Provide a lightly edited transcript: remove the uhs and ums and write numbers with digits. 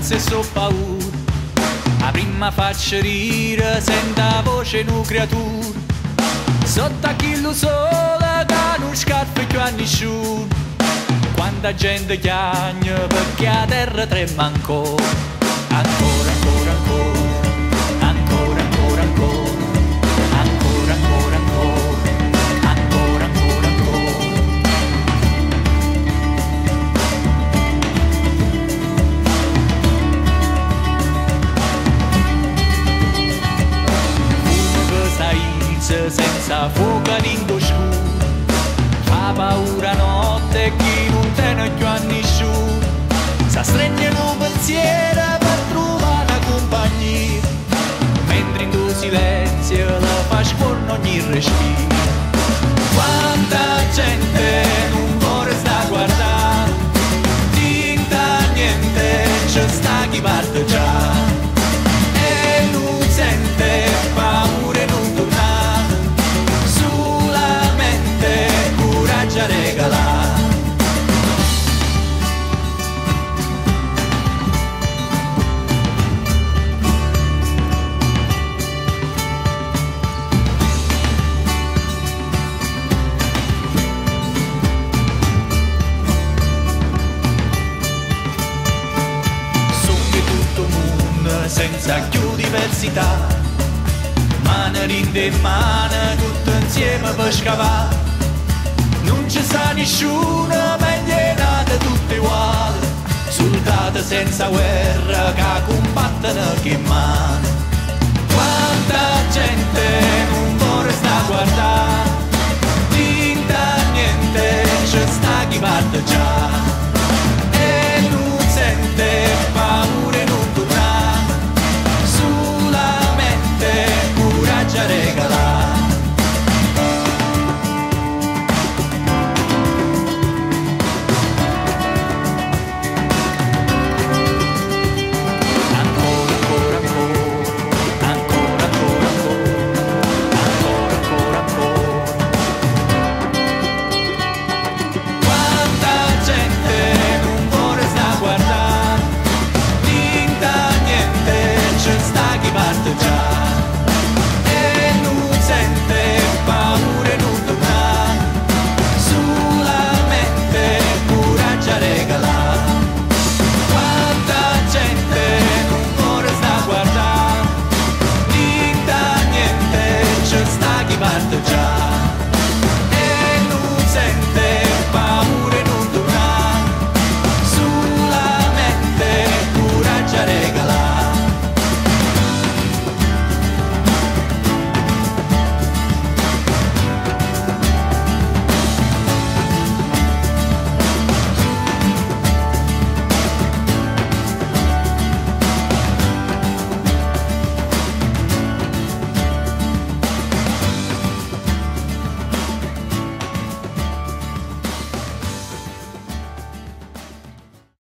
speranze e so paura. La prima faccia rire, senta voce nu creatura. Sotto a chi lo sole, che non scarpe più a nessuno. Quanta gente chiagna perché la terra trema ancora. Ancora, ancora, ancora. Ancora, ancora, ancora. Ancora, ancora, ancora. Ancora, ancora, ancora. Senza fuoco in scuro, fa paura notte chi non tiene più a nessuno, sa stringere un pensiero per trovare una compagnia, mentre in tuo silenzio la fa scorno ogni respiro. Quanta gente non vuole sta a guardare, tinta niente, c'è sta chi parte già, e non sente paura e non torna. Regalare. Sogni tutto mondo senza più diversità, mano in mano tutto insieme per scavare. Non ci sta nessuno, meglio è nata tutti uguali, soldati senza guerra che combattono che mano. Quanta gente non vuole sta a guardare,